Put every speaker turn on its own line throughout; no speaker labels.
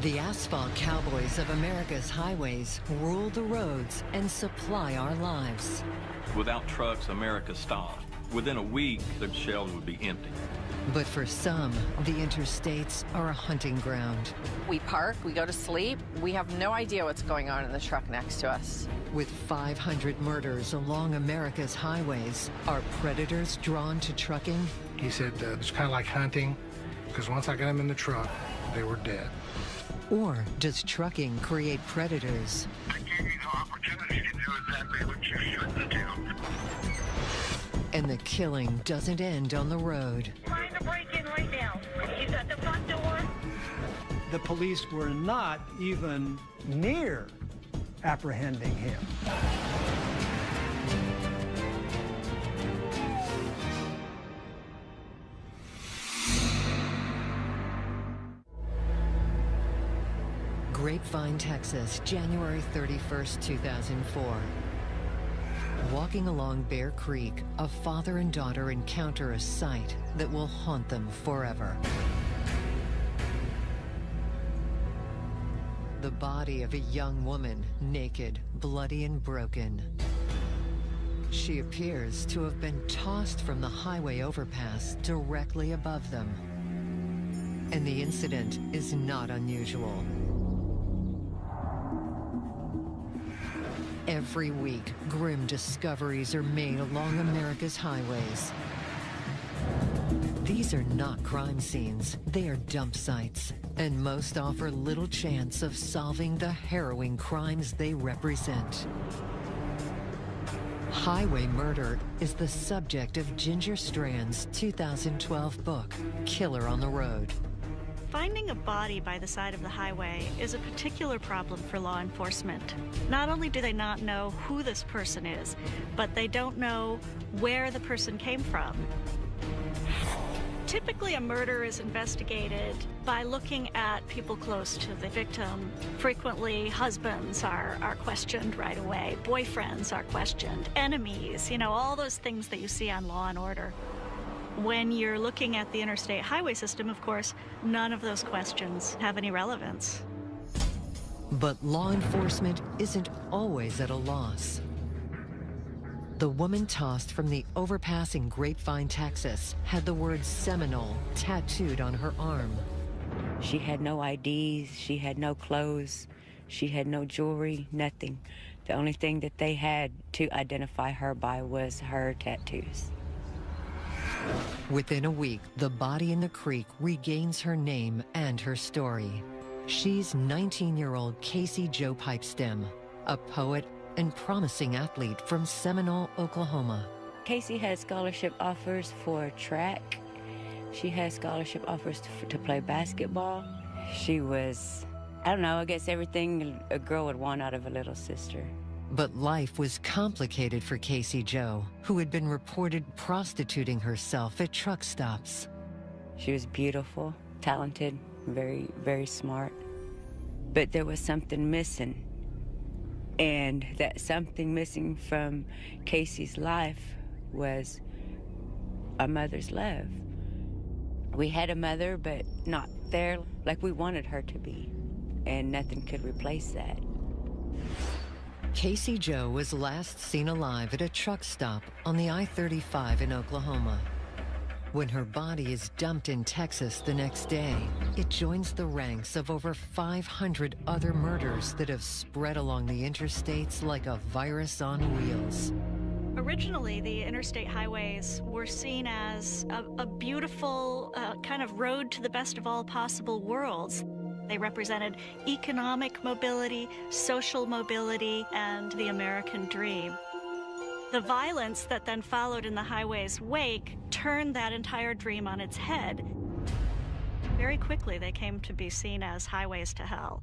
The asphalt cowboys of America's highways rule the roads and supply our lives.
Without trucks, America stopped. Within a week, the shelves would be empty.
But for some, the interstates are a hunting ground.
We park, we go to sleep, we have no idea what's going on in the truck next to us.
With 500 murders along America's highways, are predators drawn to trucking?
He said it's kind of like hunting, because once I got them in the truck, they were dead.
Or does trucking create predators?
I gave you the opportunity to do exactly what you should do.
And the killing doesn't end on the road.
Trying to break in right now. He's at the front door.
The police were not even near apprehending him.
Grapevine, Texas, January 31st, 2004. Walking along Bear Creek, a father and daughter encounter a sight that will haunt them forever. The body of a young woman, naked, bloody and broken. She appears to have been tossed from the highway overpass directly above them. And the incident is not unusual. Every week, grim discoveries are made along America's highways. These are not crime scenes, they are dump sites, and most offer little chance of solving the harrowing crimes they represent. Highway murder is the subject of Ginger Strand's 2012 book, Killer on the Road.
Finding a body by the side of the highway is a particular problem for law enforcement. Not only do they not know who this person is, but they don't know where the person came from. Typically, a murder is investigated by looking at people close to the victim. Frequently, husbands are questioned right away, boyfriends are questioned, enemies, all those things that you see on Law and Order. When you're looking at the interstate highway system, of course, none of those questions have any relevance.
But law enforcement isn't always at a loss. The woman tossed from the overpass in Grapevine, Texas, had the word Seminole tattooed on her arm.
She had no IDs, she had no clothes, she had no jewelry, nothing. The only thing that they had to identify her by was her tattoos.
Within a week, the body in the creek regains her name and her story. She's 19-year-old Casey Jo Pipestem, a poet and promising athlete from Seminole, Oklahoma.
Casey has scholarship offers for track. She has scholarship offers to play basketball. She was, I guess everything a girl would want out of a little sister.
But life was complicated for Casey Jo, who had been reported prostituting herself at truck stops.
She was beautiful, talented, very, very smart. But there was something missing. And that something missing from Casey's life was a mother's love. We had a mother, but not there like we wanted her to be. And nothing could replace that.
Casey Jo was last seen alive at a truck stop on the I-35 in Oklahoma. When her body is dumped in Texas the next day, it joins the ranks of over 500 other murders that have spread along the interstates like a virus on wheels.
Originally, the interstate highways were seen as a beautiful kind of road to the best of all possible worlds. They represented economic mobility, social mobility, and the American dream. The violence that then followed in the highway's wake turned that entire dream on its head. Very quickly, they came to be seen as highways to hell.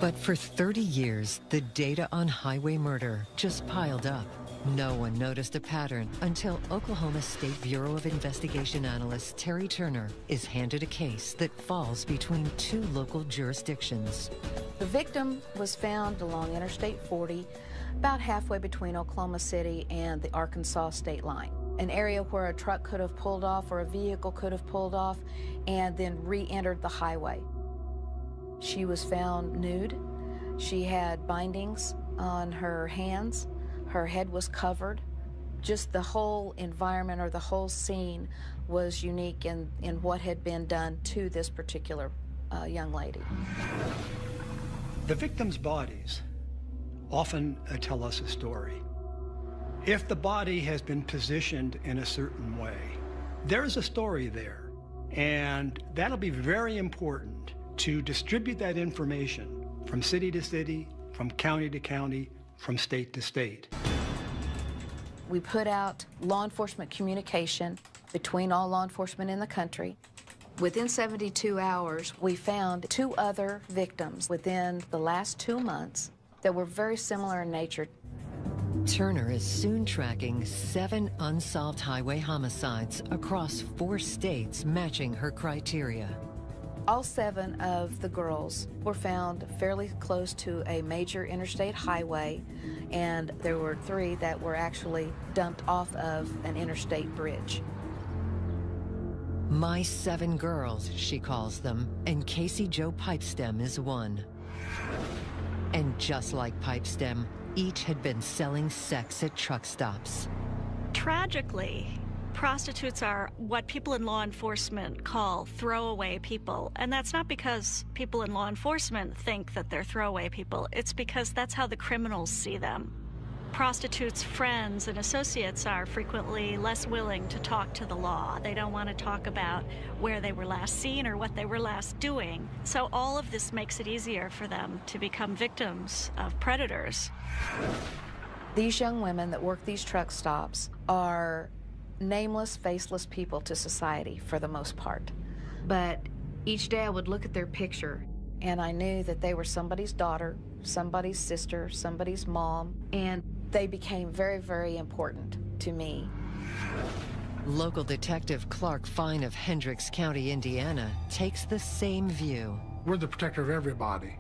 But for 30 years, the data on highway murder just piled up. No one noticed a pattern until Oklahoma State Bureau of Investigation analyst Terry Turner is handed a case that falls between two local jurisdictions.
The victim was found along Interstate 40, about halfway between Oklahoma City and the Arkansas state line. an area where a truck could have pulled off or a vehicle could have pulled off and then re-entered the highway. She was found nude. She had bindings on her hands. Her head was covered. Just the whole environment or the whole scene was unique in what had been done to this particular young lady.
The victims' bodies often tell us a story. If the body has been positioned in a certain way, there's a story there, and that'll be very important to distribute that information from city to city, from county to county, from state to state.
We put out law enforcement communication between all law enforcement in the country. Within 72 hours, we found 2 other victims within the last 2 months that were very similar in nature.
Turner is soon tracking 7 unsolved highway homicides across 4 states matching her criteria.
All 7 of the girls were found fairly close to a major interstate highway, and there were 3 that were actually dumped off of an interstate bridge.
My 7 girls, she calls them, and Casey Jo Pipestem is one. And just like Pipestem, each had been selling sex at truck stops.
Tragically, prostitutes are what people in law enforcement call throwaway people. And that's not because people in law enforcement think that they're throwaway people. It's because that's how the criminals see them. Prostitutes' friends and associates are frequently less willing to talk to the law. They don't want to talk about where they were last seen or what they were last doing. So all of this makes it easier for them to become victims of predators.
These young women that work these truck stops are nameless, faceless people to society for the most part. But each day I would look at their picture and I knew that they were somebody's daughter, somebody's sister, somebody's mom, and they became very, very important to me.
Local detective Clark Fine of Hendricks County, Indiana, takes the same view.
We're the protector of everybody.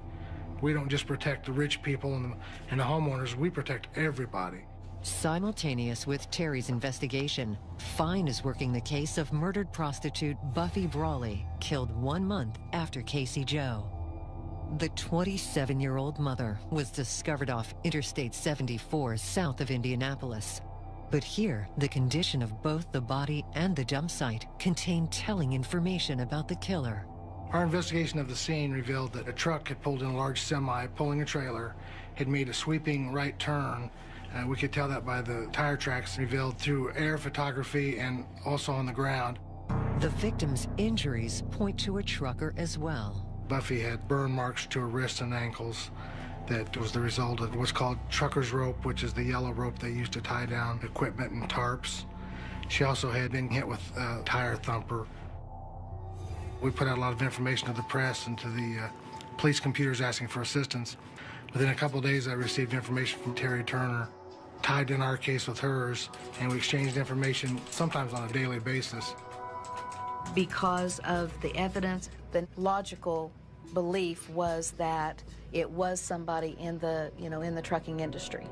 We don't just protect the rich people and the homeowners, we protect everybody.
Simultaneous with Terry's investigation, Fine is working the case of murdered prostitute Buffy Brawley, killed 1 month after Casey Jo. The 27-year-old mother was discovered off Interstate 74 south of Indianapolis. But here, the condition of both the body and the dump site contained telling information about the killer.
Our investigation of the scene revealed that a truck had pulled in a large semi, pulling a trailer, had made a sweeping right turn. We could tell that by the tire tracks revealed through air photography and also on the ground.
The victim's injuries point to a trucker as well.
Buffy had burn marks to her wrists and ankles that was the result of what's called trucker's rope, which is the yellow rope they used to tie down equipment and tarps. She also had been hit with a tire thumper. We put out a lot of information to the press and to the police computers asking for assistance. Within a couple of days, I received information from Terry Turner, tied in our case with hers, and we exchanged information sometimes on a daily basis.
Because of the evidence, the logical belief was that it was somebody in the, in the trucking industry.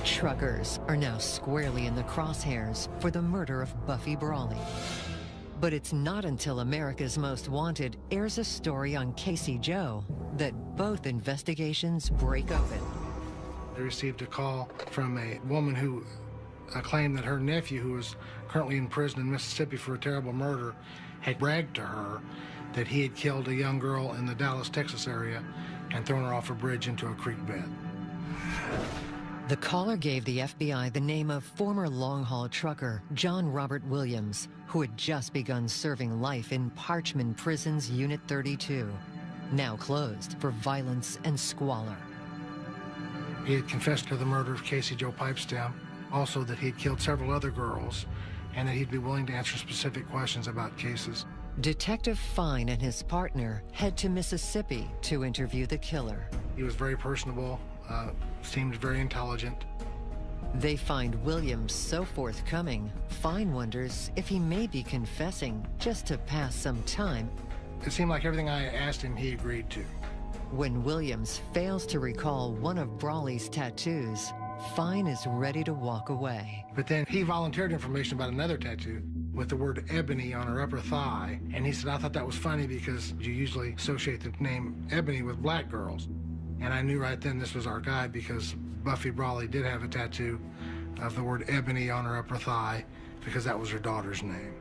Truckers are now squarely in the crosshairs for the murder of Buffy Brawley. But it's not until America's Most Wanted airs a story on Casey Jo that both investigations break open.
I received a call from a woman who claimed that her nephew, who was currently in prison in Mississippi for a terrible murder, had bragged to her that he had killed a young girl in the Dallas, Texas area and thrown her off a bridge into a creek bed.
The caller gave the FBI the name of former long-haul trucker John Robert Williams, who had just begun serving life in Parchman Prison's Unit 32, now closed for violence and squalor.
He had confessed to the murder of Casey Jo Pipestem, also that he had killed several other girls, and that he'd be willing to answer specific questions about cases.
Detective Fine and his partner head to Mississippi to interview the killer.
He was very personable, seemed very intelligent.
They find Williams so forthcoming, Fine wonders if he may be confessing just to pass some time.
It seemed like everything I asked him, he agreed to.
When Williams fails to recall one of Brawley's tattoos, Fine is ready to walk away.
But then he volunteered information about another tattoo with the word Ebony on her upper thigh. And he said, I thought that was funny because you usually associate the name Ebony with black girls. And I knew right then this was our guy because Buffy Brawley did have a tattoo of the word Ebony on her upper thigh because that was her daughter's name.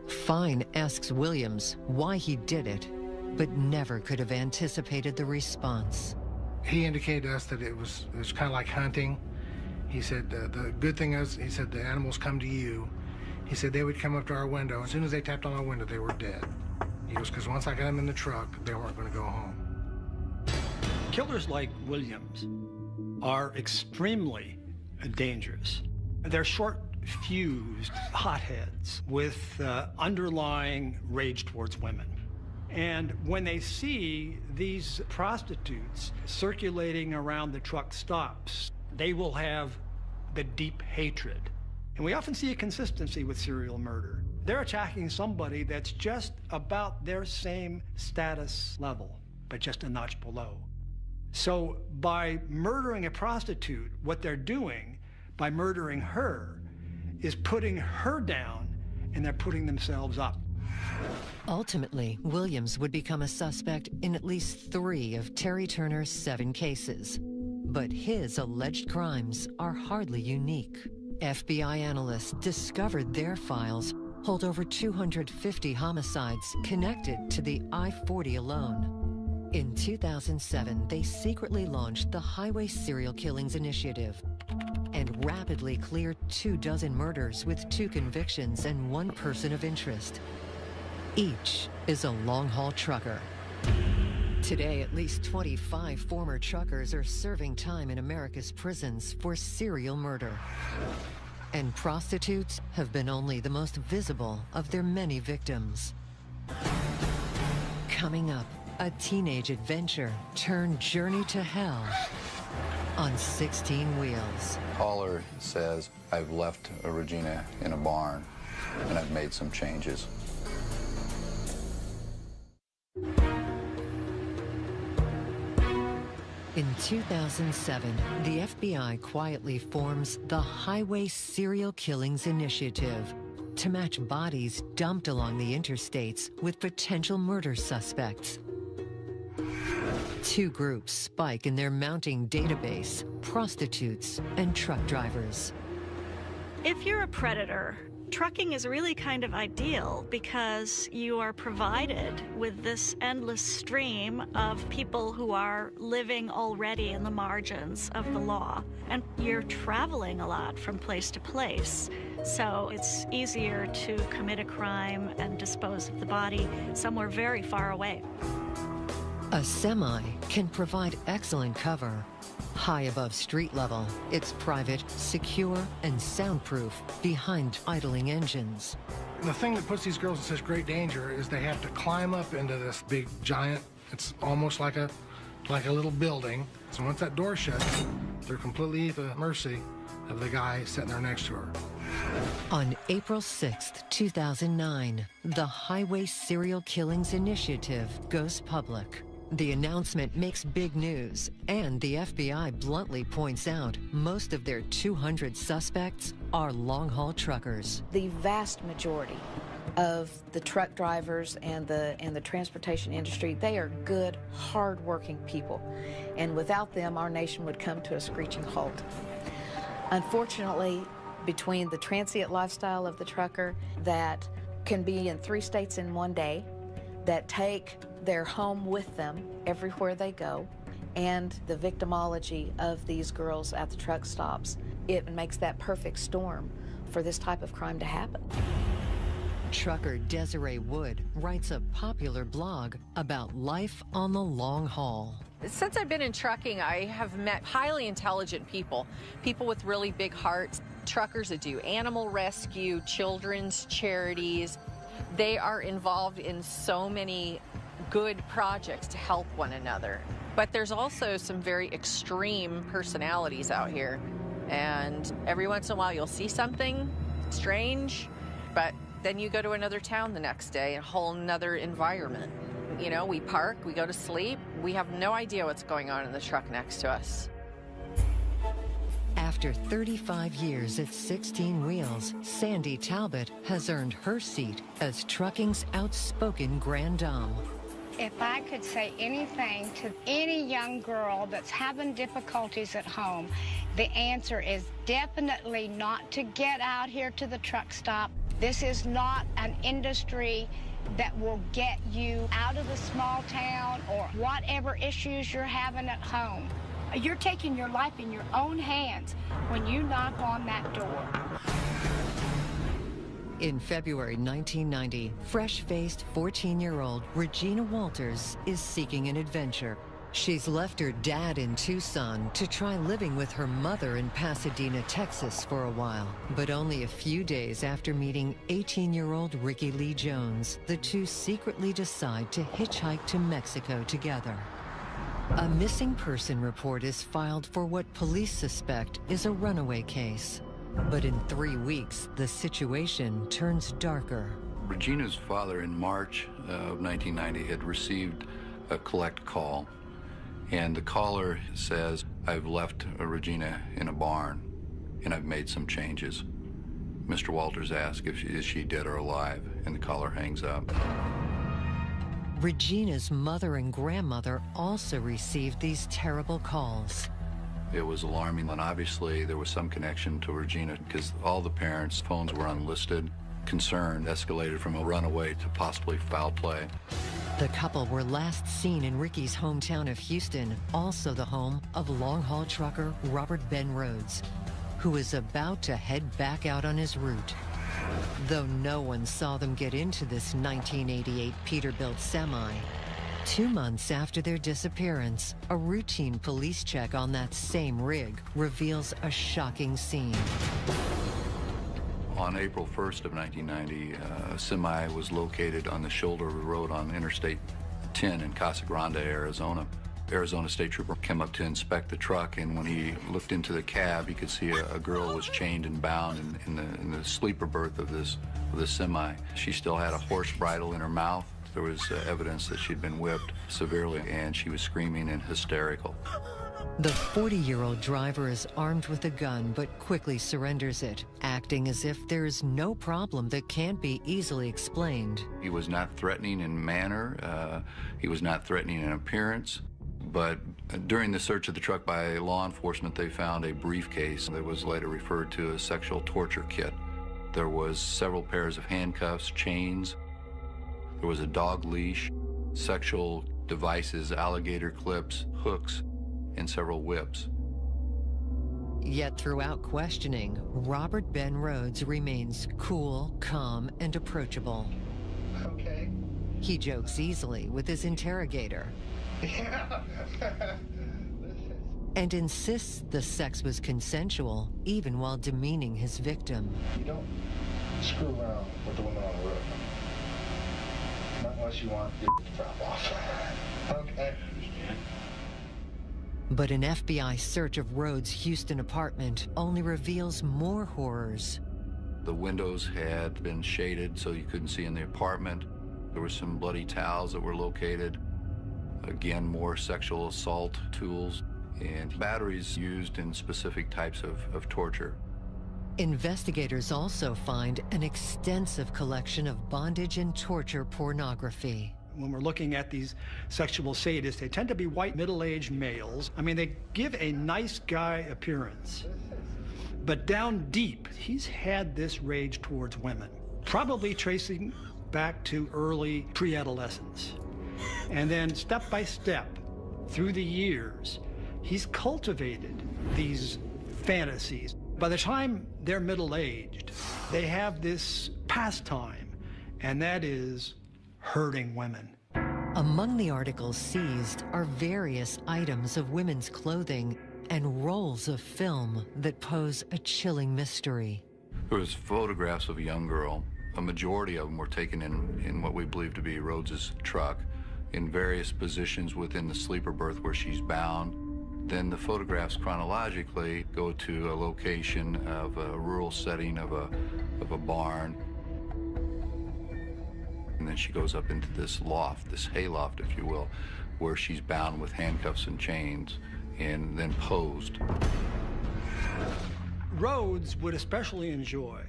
Fine asks Williams why he did it, but never could have anticipated the response.
He indicated to us that it was kind of like hunting. He said, the good thing is, he said, the animals come to you. He said they would come up to our window. As soon as they tapped on our window, they were dead. He goes, because once I got them in the truck, they weren't going to go home.
Killers like Williams are extremely dangerous. They're short-fused hotheads with underlying rage towards women. And when they see these prostitutes circulating around the truck stops, they will have the deep hatred. And we often see a consistency with serial murder. They're attacking somebody that's just about their same status level, but just a notch below. So by murdering a prostitute, what they're doing by murdering her is putting her down, and they're putting themselves up.
Ultimately, Williams would become a suspect in at least 3 of Terry Turner's 7 cases. But his alleged crimes are hardly unique. FBI analysts discovered their files hold over 250 homicides connected to the I-40 alone. In 2007, they secretly launched the Highway Serial Killings Initiative and rapidly cleared 24 murders with 2 convictions and 1 person of interest. Each is a long-haul trucker. Today, at least 25 former truckers are serving time in America's prisons for serial murder. And prostitutes have been only the most visible of their many victims. Coming up, a teenage adventure turned journey to hell on 16 wheels.
Caller says, I've left Regina in a barn, and I've made some changes.
In 2007, the FBI quietly forms the Highway Serial Killings Initiative to match bodies dumped along the interstates with potential murder suspects. 2 groups spike in their mounting database: prostitutes and truck drivers.
If you're a predator, trucking is really kind of ideal because you are provided with this endless stream of people who are living already in the margins of the law. And you're traveling a lot from place to place. So it's easier to commit a crime and dispose of the body somewhere very far away.
A semi can provide excellent cover. High above street level, it's private, secure, and soundproof behind idling engines.
The thing that puts these girls in such great danger is they have to climb up into this big giant, it's almost like a little building. So once that door shuts, they're completely at the mercy of the guy sitting there next to her.
On April 6th, 2009, the Highway Serial Killings Initiative goes public. The announcement makes big news, and the FBI bluntly points out most of their 200 suspects are long-haul truckers.
The vast majority of the truck drivers and the transportation industry, they are good, hard-working people. And without them, our nation would come to a screeching halt. Unfortunately, between the transient lifestyle of the trucker that can be in 3 states in one day, that take their home with them everywhere they go, and the victimology of these girls at the truck stops, it makes that perfect storm for this type of crime to happen.
Trucker Desiree Wood writes a popular blog about life on the long haul.
Since I've been in trucking, I have met highly intelligent people, people with really big hearts, truckers that do animal rescue, children's charities. They are involved in so many good projects to help one another. But there's also some very extreme personalities out here. And every once in a while you'll see something strange, but then you go to another town the next day, a whole nother environment. You know, we park, we go to sleep, we have no idea what's going on in the truck next to us.
After 35 years at 16 Wheels, Sandy Talbot has earned her seat as trucking's outspoken grand dame.
If I could say anything to any young girl that's having difficulties at home, the answer is definitely not to get out here to the truck stop. This is not an industry that will get you out of the small town or whatever issues you're having at home. You're taking your life in your own hands when you knock on that door.
In February 1990, fresh-faced 14-year-old Regina Walters is seeking an adventure. She's left her dad in Tucson to try living with her mother in Pasadena, Texas for a while. But only a few days after meeting 18-year-old Ricky Lee Jones, the two secretly decide to hitchhike to Mexico together. A missing person report is filed for what police suspect is a runaway case. But in 3 weeks, the situation turns darker.
Regina's father in March of 1990 had received a collect call, and the caller says, "I've left Regina in a barn, and I've made some changes." Mr. Walters asks if is she dead or alive, and the caller hangs up.
Regina's mother and grandmother also received these terrible calls.
It was alarming, and obviously there was some connection to Regina because all the parents' phones were unlisted. Concern escalated from a runaway to possibly foul play.
The couple were last seen in Ricky's hometown of Houston, also the home of long-haul trucker Robert Ben Rhodes, who is about to head back out on his route. Though no one saw them get into this 1988 Peterbilt semi, 2 months after their disappearance, a routine police check on that same rig reveals a shocking scene.
On April 1st of 1990, a semi was located on the shoulder of the road on Interstate 10 in Casa Grande, Arizona. Arizona State Trooper came up to inspect the truck, and when he looked into the cab, he could see a girl was chained and bound in the sleeper berth of this semi. She still had a horse bridle in her mouth. There was evidence that she'd been whipped severely, and she was screaming and hysterical.
The 40-year-old driver is armed with a gun, but quickly surrenders it, acting as if there is no problem that can't be easily explained.
He was not threatening in manner. He was not threatening in appearance. But during the search of the truck by law enforcement, they found a briefcase that was later referred to as sexual torture kit. There was several pairs of handcuffs, chains. There was a dog leash, sexual devices, alligator clips, hooks, and several whips.
Yet throughout questioning, Robert Ben Rhodes remains cool, calm, and approachable.
Okay.
He jokes easily with his interrogator.
Yeah.
And insists the sex was consensual, even while demeaning his victim.
You don't screw around with the woman on the road. Not unless you want your to drop off. Okay.
But an FBI search of Rhodes' Houston apartment only reveals more horrors.
The windows had been shaded so you couldn't see in the apartment. There were some bloody towels that were located. Again, more sexual assault tools and batteries used in specific types of torture.
Investigators also find an extensive collection of bondage and torture pornography.
When we're looking at these sexual sadists, they tend to be white middle-aged males. I mean, they give a nice guy appearance. But down deep, he's had this rage towards women, probably tracing back to early pre-adolescence. And then step by step, through the years, he's cultivated these fantasies. By the time they're middle-aged, they have this pastime, and that is hurting women.
Among the articles seized are various items of women's clothing and rolls of film that pose a chilling mystery.
There was photographs of a young girl. A majority of them were taken in what we believe to be Rhodes' truck, in various positions within the sleeper berth where she's bound. Then the photographs chronologically go to a location of a rural setting of a barn. And then she goes up into this loft, this hayloft, if you will, where she's bound with handcuffs and chains and then posed.
Rhodes would especially enjoy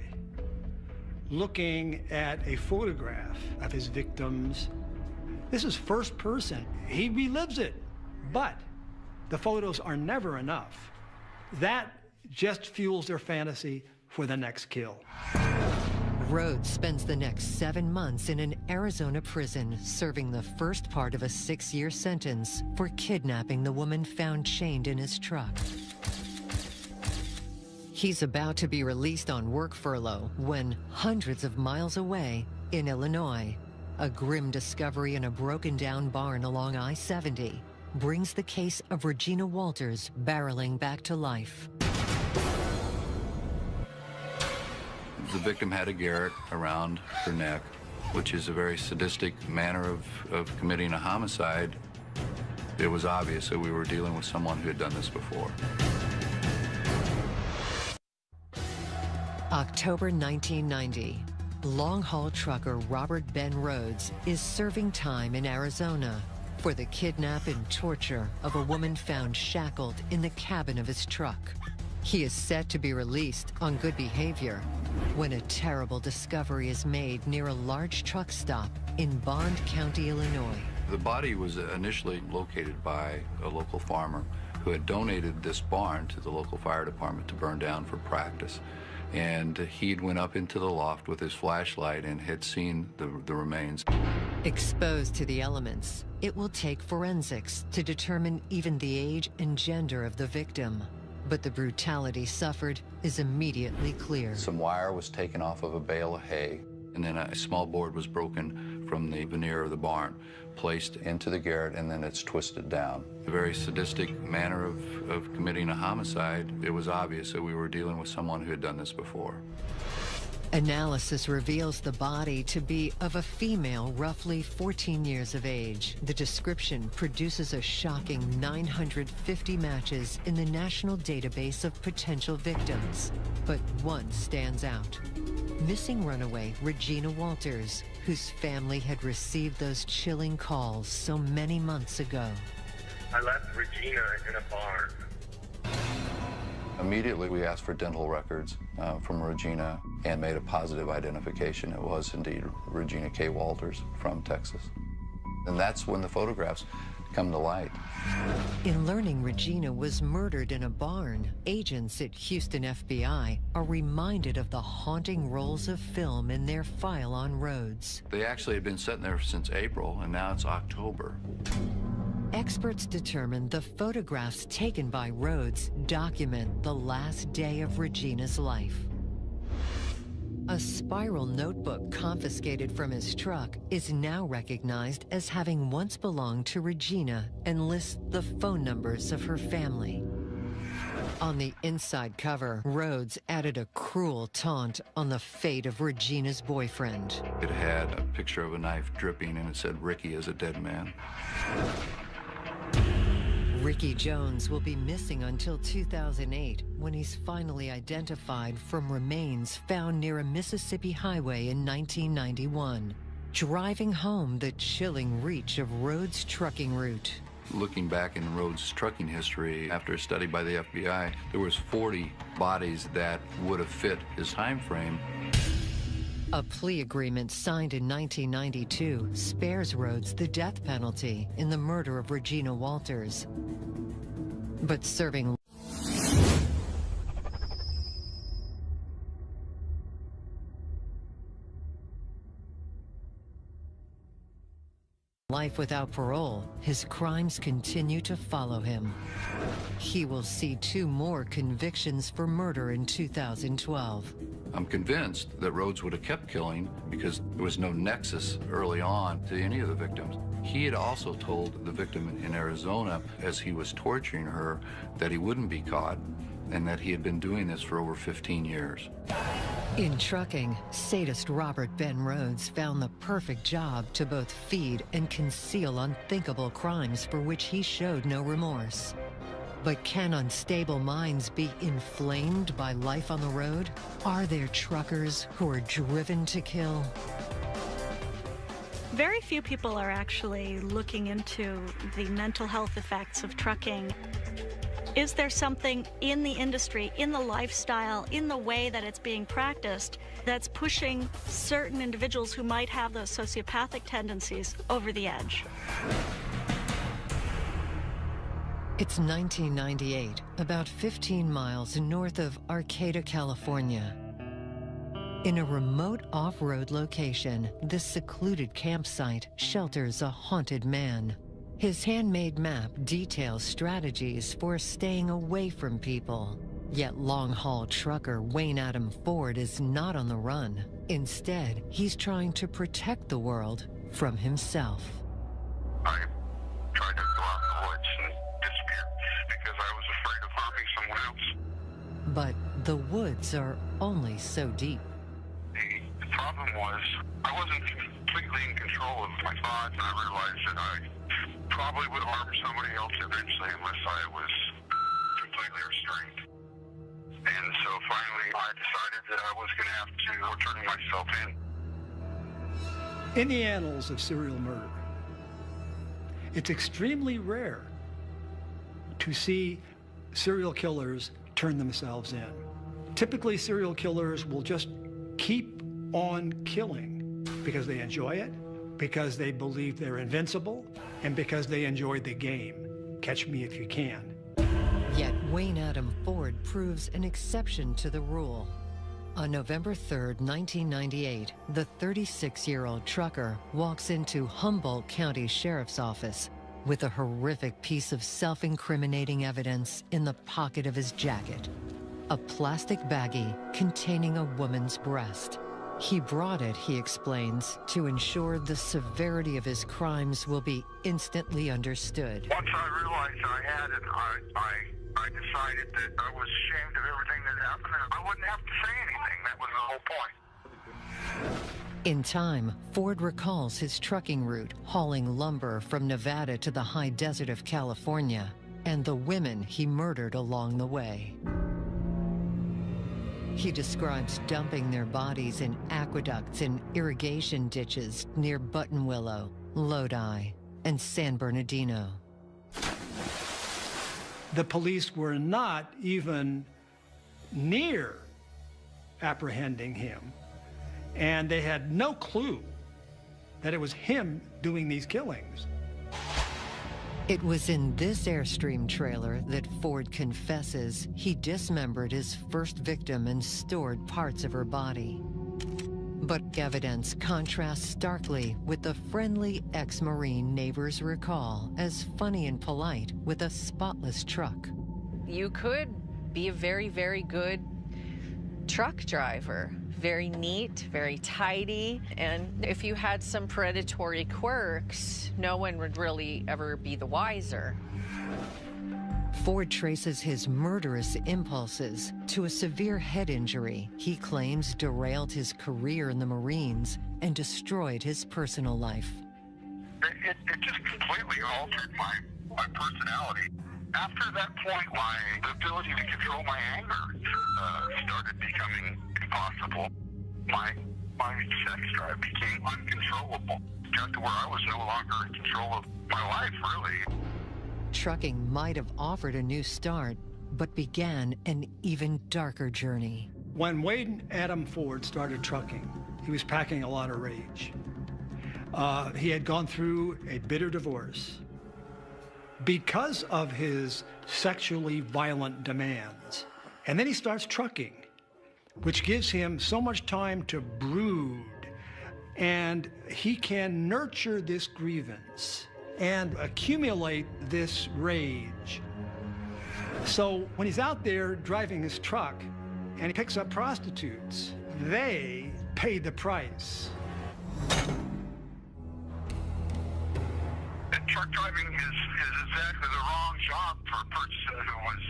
looking at a photograph of his victims. This is first person. He relives it, but the photos are never enough. That just fuels their fantasy for the next kill.
Rhodes spends the next 7 months in an Arizona prison, serving the first part of a 6-year sentence for kidnapping the woman found chained in his truck. He's about to be released on work furlough when, hundreds of miles away in Illinois, a grim discovery in a broken-down barn along I-70 brings the case of Regina Walters barreling back to life.
The victim had a garrote around her neck, which is a very sadistic manner of committing a homicide. It was obvious that we were dealing with someone who had done this before.
October 1990. Long-haul trucker Robert Ben Rhodes is serving time in Arizona for the kidnap and torture of a woman found shackled in the cabin of his truck. He is set to be released on good behavior when a terrible discovery is made near a large truck stop in Bond County, Illinois.
The body was initially located by a local farmer who had donated this barn to the local fire department to burn down for practice. And he'd went up into the loft with his flashlight and had seen the remains.
Exposed to the elements, it will take forensics to determine even the age and gender of the victim. But the brutality suffered is immediately clear.
Some wire was taken off of a bale of hay, and then a small board was broken from the veneer of the barn, placed into the garrote, and then it's twisted down. A very sadistic manner of committing a homicide. It was obvious that we were dealing with someone who had done this before.
Analysis reveals the body to be of a female roughly 14 years of age. The description produces a shocking 950 matches in the national database of potential victims. But one stands out. Missing runaway Regina Walters, whose family had received those chilling calls so many months ago.
I left Regina in a barn.
Immediately, we asked for dental records from Regina and made a positive identification. It was indeed Regina K. Walters from Texas. And that's when the photographs come to light.
In learning Regina was murdered in a barn, agents at Houston FBI are reminded of the haunting rolls of film in their file on Rhodes.
They actually had been sitting there since April, and now it's October.
Experts determined the photographs taken by Rhodes document the last day of Regina's life. A spiral notebook confiscated from his truck is now recognized as having once belonged to Regina and lists the phone numbers of her family. On the inside cover, Rhodes added a cruel taunt on the fate of Regina's boyfriend.
It had a picture of a knife dripping, and it said, "Ricky is a dead man."
Ricky Jones will be missing until 2008, when he's finally identified from remains found near a Mississippi highway in 1991, driving home the chilling reach of Rhodes' trucking route.
Looking back in Rhodes' trucking history, after a study by the FBI, there was 40 bodies that would have fit his time frame.
A plea agreement signed in 1992 spares Rhodes the death penalty in the murder of Regina Walters. But serving life without parole, his crimes continue to follow him. He will see 2 more convictions for murder in 2012.
I'm convinced that Rhodes would have kept killing because there was no nexus early on to any of the victims. He had also told the victim in Arizona, as he was torturing her, that he wouldn't be caught and that he had been doing this for over 15 years.
In trucking, sadist Robert Ben Rhodes found the perfect job to both feed and conceal unthinkable crimes for which he showed no remorse. But can unstable minds be inflamed by life on the road? Are there truckers who are driven to kill?
Very few people are actually looking into the mental health effects of trucking. Is there something in the industry, in the lifestyle, in the way that it's being practiced that's pushing certain individuals who might have those sociopathic tendencies over the edge?
It's 1998, about 15 miles north of Arcata, California. In a remote off-road location, this secluded campsite shelters a haunted man. His handmade map details strategies for staying away from people. Yet long-haul trucker Wayne Adam Ford is not on the run. Instead, he's trying to protect the world from himself.
I tried to go out in the woods and disappear because I was afraid of harming someone else.
But the woods are only so deep.
The problem was I wasn't completely in control of my thoughts, and I realized that I probably would harm somebody else eventually unless I was completely restrained. And so finally I decided that I was going to have to turn myself in.
In the annals of serial murder, it's extremely rare to see serial killers turn themselves in. Typically, serial killers will just keep on killing because they enjoy it, because they believe they're invincible, and because they enjoy the game. Catch me if you can.
Yet Wayne Adam Ford proves an exception to the rule. On November 3rd, 1998, the 36-year-old trucker walks into Humboldt County Sheriff's Office with a horrific piece of self-incriminating evidence in the pocket of his jacket. A plastic baggie containing a woman's breast. He brought it, he explains, to ensure the severity of his crimes will be instantly understood.
Once I realized I had it, I decided that I was ashamed of everything that happened, and I wouldn't have to say anything. That was the whole point.
In time, Ford recalls his trucking route, hauling lumber from Nevada to the high desert of California, and the women he murdered along the way. He describes dumping their bodies in aqueducts and irrigation ditches near Buttonwillow, Lodi, and San Bernardino.
The police were not even near apprehending him, and they had no clue that it was him doing these killings.
It was in this Airstream trailer that Ford confesses he dismembered his first victim and stored parts of her body. But evidence contrasts starkly with the friendly ex-Marine neighbors recall as funny and polite with a spotless truck.
You could be a very, very good truck driver. Very neat, very tidy, and if you had some predatory quirks, no one would really ever be the wiser.
Ford traces his murderous impulses to a severe head injury he claims derailed his career in the Marines and destroyed his personal life.
It just completely altered my personality. After that point, the ability to control my anger started becoming impossible. My sex drive became uncontrollable. Got to where I was no longer in control of my life, really.
Trucking might have offered a new start, but began an even darker journey.
When Wayne Adam Ford started trucking, he was packing a lot of rage. He had gone through a bitter divorce. Because of his sexually violent demands. And then he starts trucking, which gives him so much time to brood, and he can nurture this grievance and accumulate this rage. So when he's out there driving his truck and he picks up prostitutes, they pay the price.
Truck driving is exactly the wrong job for a person who was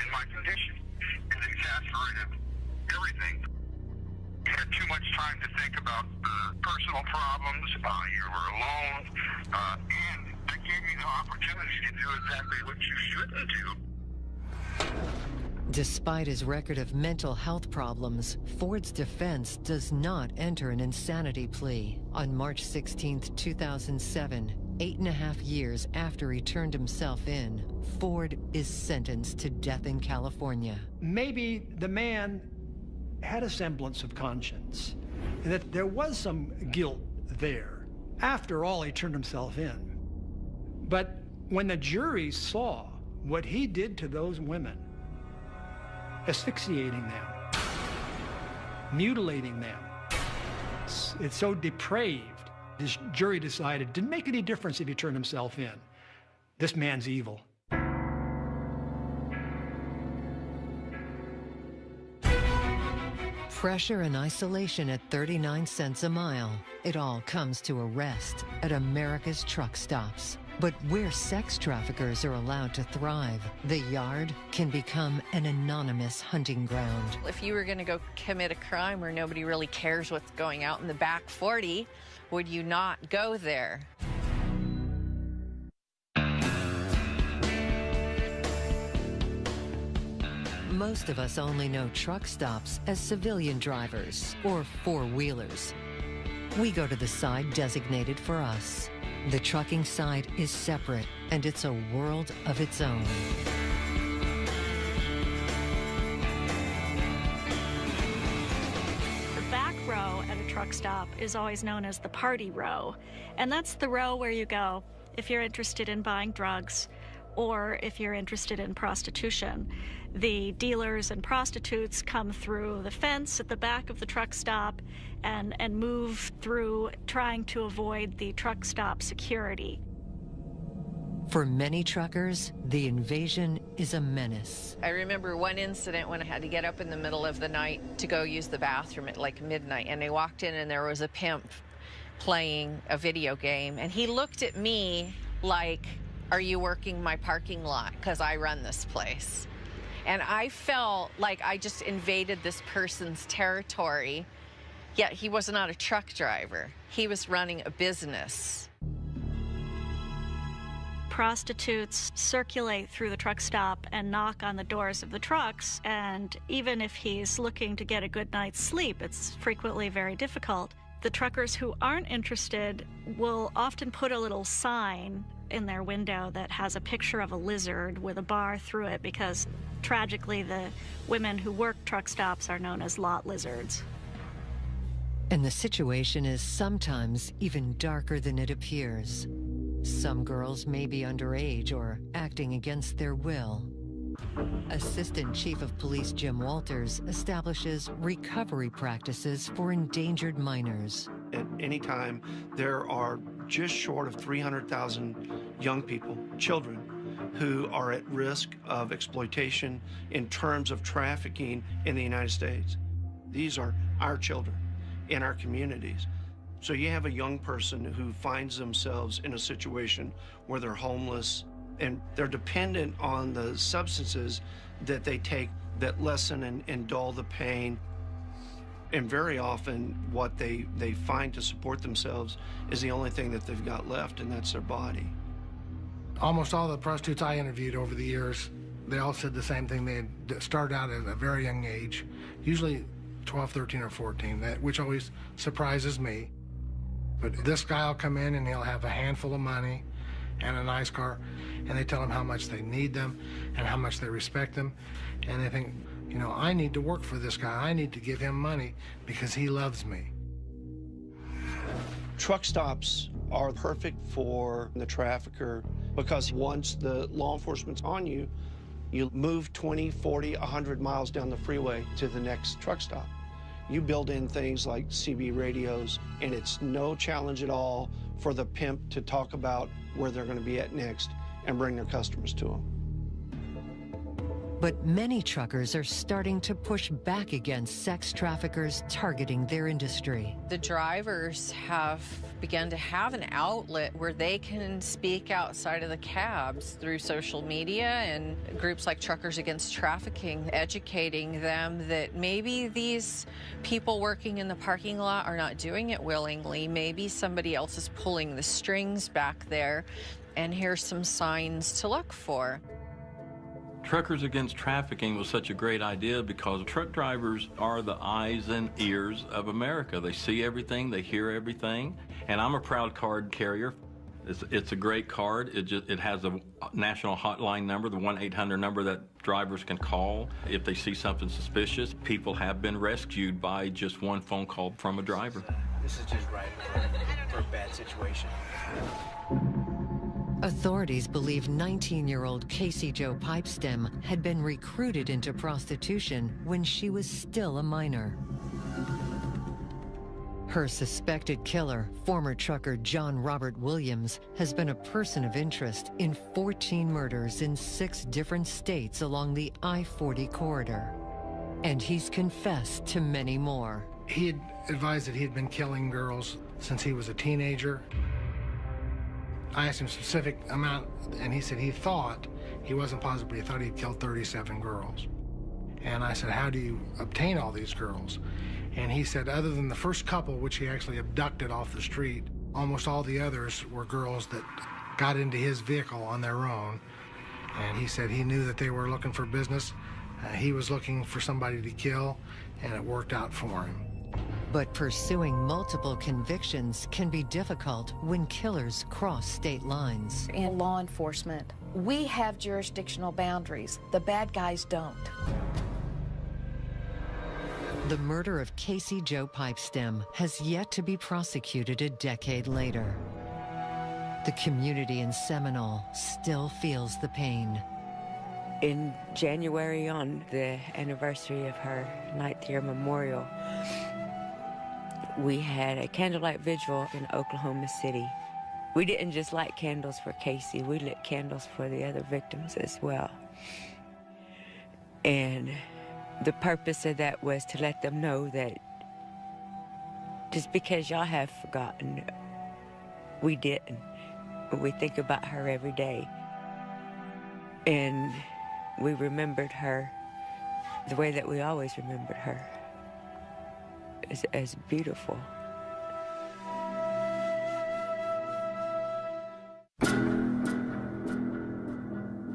in my condition. It exacerbated everything. You had too much time to think about personal problems. You were alone, and that gave me the opportunity to do exactly what you shouldn't do.
Despite his record of mental health problems, Ford's defense does not enter an insanity plea. On March 16, 2007, 8.5 years after he turned himself in, Ford is sentenced to death in California.
Maybe the man had a semblance of conscience, and that there was some guilt there. After all, he turned himself in. But when the jury saw what he did to those women, asphyxiating them, mutilating them, it's so depraved, this jury decided it didn't make any difference if he turned himself in. This man's evil.
Pressure and isolation at 39 cents a mile. It all comes to a rest at America's truck stops. But where sex traffickers are allowed to thrive, the yard can become an anonymous hunting ground.
If you were going to go commit a crime where nobody really cares what's going out in the back 40, would you not go there?
Most of us only know truck stops as civilian drivers or four-wheelers. We go to the side designated for us. The trucking side is separate, and it's a world of its own.
The back row at a truck stop is always known as the party row, and that's the row where you go if you're interested in buying drugs or if you're interested in prostitution. The dealers and prostitutes come through the fence at the back of the truck stop and move through, trying to avoid the truck stop security.
For many truckers, the invasion is a menace.
I remember one incident when I had to get up in the middle of the night to go use the bathroom at like midnight, and I walked in and there was a pimp playing a video game, and he looked at me like, "Are you working my parking lot? Because I run this place." And I felt like I just invaded this person's territory, yet he was not a truck driver. He was running a business.
Prostitutes circulate through the truck stop and knock on the doors of the trucks, and even if he's looking to get a good night's sleep, it's frequently very difficult. The truckers who aren't interested will often put a little sign in their window that has a picture of a lizard with a bar through it, because tragically the women who work truck stops are known as lot lizards.
And the situation is sometimes even darker than it appears. Some girls may be underage or acting against their will. Assistant Chief of Police Jim Walters establishes recovery practices for endangered minors.
At any time, there are just short of 300,000 young people, children, who are at risk of exploitation in terms of trafficking in the United States. These are our children in our communities. So you have a young person who finds themselves in a situation where they're homeless and they're dependent on the substances that they take that lessen and dull the pain. And very often what they find to support themselves is the only thing that they've got left, and that's their body.
Almost all the prostitutes I interviewed over the years, they all said the same thing. They had started out at a very young age, usually 12, 13, or 14, which always surprises me. But this guy will come in and he'll have a handful of money and a nice car, and they tell him how much they need them and how much they respect them, and they think, you know, I need to work for this guy. I need to give him money because he loves me.
Truck stops are perfect for the trafficker because once the law enforcement's on you, you move 20, 40, 100 miles down the freeway to the next truck stop. You build in things like CB radios, and it's no challenge at all for the pimp to talk about where they're going to be at next and bring their customers to them.
But many truckers are starting to push back against sex traffickers targeting their industry.
The drivers have begun to have an outlet where they can speak outside of the cabs through social media and groups like Truckers Against Trafficking, educating them that maybe these people working in the parking lot are not doing it willingly. Maybe somebody else is pulling the strings back there, and here's some signs to look for.
Truckers Against Trafficking was such a great idea because truck drivers are the eyes and ears of America. They see everything, they hear everything, and I'm a proud card carrier. It's a great card. It has a national hotline number, the 1-800 number that drivers can call if they see something suspicious. People have been rescued by just one phone call from a driver.
This is just right for a bad situation.
Authorities believe 19-year-old Casey Jo Pipestem had been recruited into prostitution when she was still a minor. Her suspected killer, former trucker John Robert Williams, has been a person of interest in 14 murders in 6 different states along the I-40 corridor. And he's confessed to many more.
He had advised that he had been killing girls since he was a teenager. I asked him a specific amount, and he said he thought, he wasn't positive, but he thought he'd killed 37 girls. And I said, how do you obtain all these girls? And he said, other than the first couple, which he actually abducted off the street, almost all the others were girls that got into his vehicle on their own. And he said he knew that they were looking for business. He was looking for somebody to kill, and it worked out for him.
But pursuing multiple convictions can be difficult when killers cross state lines.
In law enforcement, we have jurisdictional boundaries. The bad guys don't.
The murder of Casey Jo Pipestem has yet to be prosecuted a decade later. The community in Seminole still feels the pain.
In January, on the anniversary of her 9th year memorial, we had a candlelight vigil in Oklahoma City. We didn't just light candles for Casey, we lit candles for the other victims as well. And the purpose of that was to let them know that just because y'all have forgotten, we didn't. We think about her every day. And we remembered her the way that we always remembered her, as beautiful.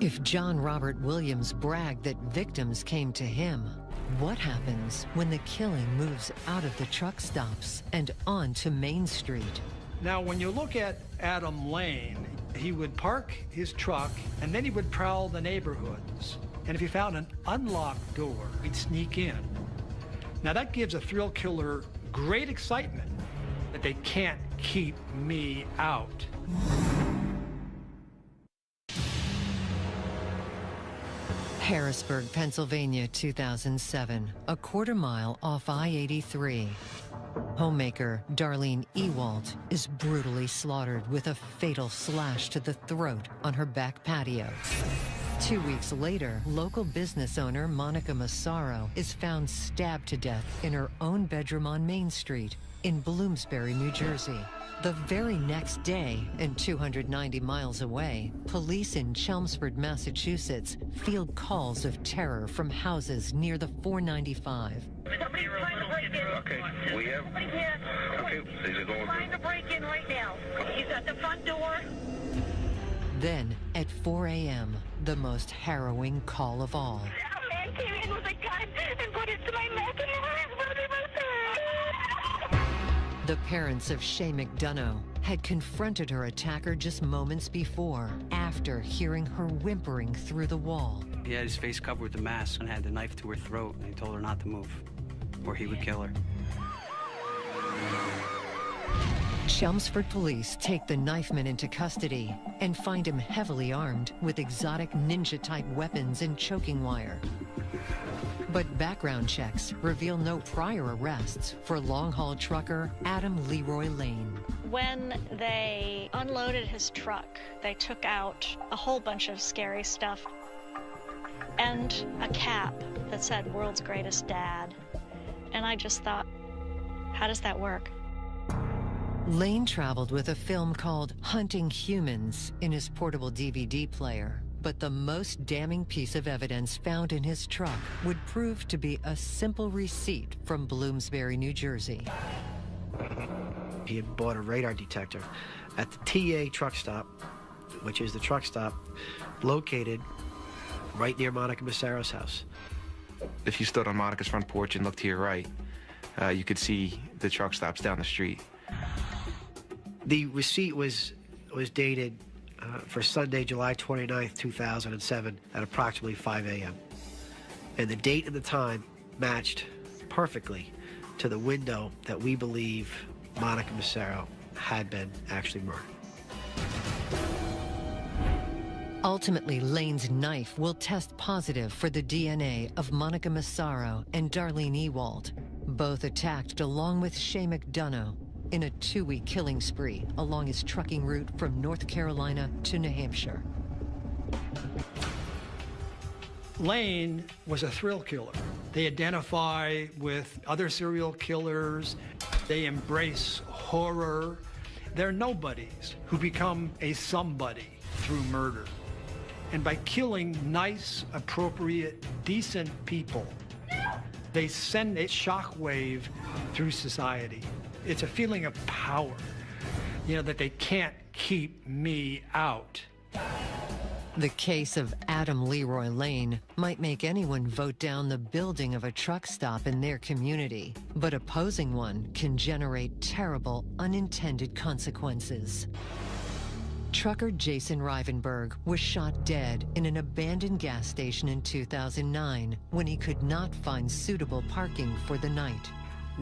If John Robert Williams bragged that victims came to him, what happens when the killing moves out of the truck stops and onto Main Street?
Now, when you look at Adam Lane, he would park his truck and then he would prowl the neighborhoods. And if he found an unlocked door, he'd sneak in. Now, that gives a thrill killer great excitement that they can't keep me out.
Harrisburg, Pennsylvania, 2007, a quarter mile off I-83. Homemaker Darlene Ewald is brutally slaughtered with a fatal slash to the throat on her back patio. 2 weeks later, local business owner Monica Massaro is found stabbed to death in her own bedroom on Main Street in Bloomsbury, New Jersey. The very next day, and 290 miles away, police in Chelmsford, Massachusetts, field calls of terror from houses near the 495.
Somebody's trying to break in.
Okay, we have. Okay, is it going?
Trying to break in right now. He's at the front door.
Then, at 4 a.m., the most harrowing call of all.
A man came in with a gun and put it to my neck and
The parents of Shay McDonough had confronted her attacker just moments before, after hearing her whimpering through the wall.
He had his face covered with a mask and had the knife to her throat, and he told her not to move, or he would kill her.
Chelmsford police take the knifeman into custody and find him heavily armed with exotic ninja-type weapons and choking wire. But background checks reveal no prior arrests for long-haul trucker Adam Leroy Lane.
When they unloaded his truck, they took out a whole bunch of scary stuff and a cap that said "World's Greatest Dad." And I just thought, how does that work?
Lane traveled with a film called Hunting Humans in his portable DVD player. But the most damning piece of evidence found in his truck would prove to be a simple receipt from Bloomsbury, New Jersey.
He had bought a radar detector at the TA truck stop, which is the truck stop located right near Monica Massaro's house.
If you stood on Monica's front porch and looked to your right, you could see the truck stops down the street.
The receipt was was dated for Sunday, July 29th, 2007 at approximately 5 a.m. And the date and the time matched perfectly to the window that we believe Monica Massaro had been actually murdered.
Ultimately, Lane's knife will test positive for the DNA of Monica Massaro and Darlene Ewald, both attacked along with Shay McDonough in a 2-week killing spree along his trucking route from North Carolina to New Hampshire.
Lane was a thrill killer. They identify with other serial killers. They embrace horror. They're nobodies who become a somebody through murder. And by killing nice, appropriate, decent people, they send a shockwave through society. It's a feeling of power, you know, that they can't keep me out.
The case of Adam Leroy Lane might make anyone vote down the building of a truck stop in their community, but opposing one can generate terrible, unintended consequences. Trucker Jason Rivenberg was shot dead in an abandoned gas station in 2009 when he could not find suitable parking for the night.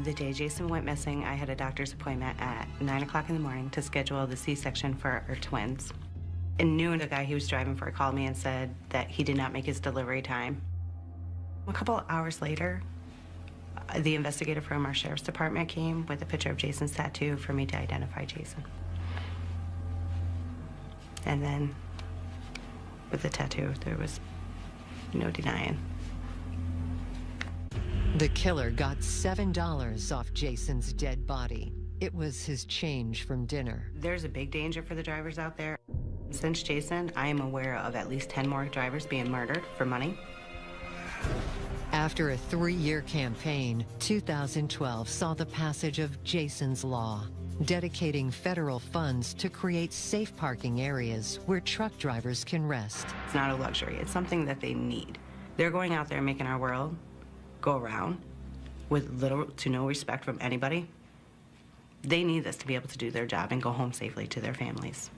The day Jason went missing, I had a doctor's appointment at 9 o'clock in the morning to schedule the C-section for our twins. At noon, the guy he was driving for called me and said that he did not make his delivery time. A couple of hours later, the investigator from our sheriff's department came with a picture of Jason's tattoo for me to identify Jason. And then, with the tattoo, there was no denying.
The killer got $7 off Jason's dead body. It was his change from dinner.
There's a big danger for the drivers out there. Since Jason, I am aware of at least 10 more drivers being murdered for money.
After a 3-year campaign, 2012 saw the passage of Jason's Law, dedicating federal funds to create safe parking areas where truck drivers can rest.
It's not a luxury, it's something that they need. They're going out there making our world go around with little to no respect from anybody. They need this to be able to do their job and go home safely to their families.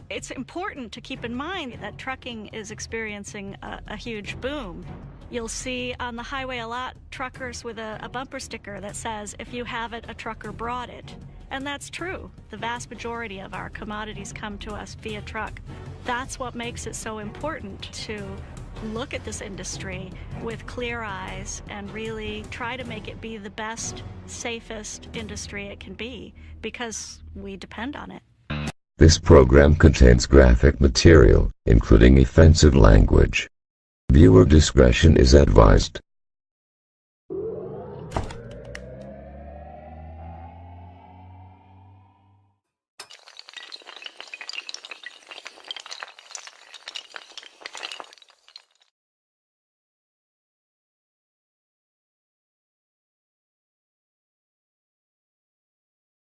It's important to keep in mind that trucking is experiencing a huge boom. You'll see on the highway a lot truckers with a bumper sticker that says, "If you have it, a trucker brought it." And that's true. The vast majority of our commodities come to us via truck. That's what makes it so important to look at this industry with clear eyes and really try to make it be the best, safest industry it can be, because we depend on it.
This program contains graphic material, including offensive language. Viewer discretion is advised.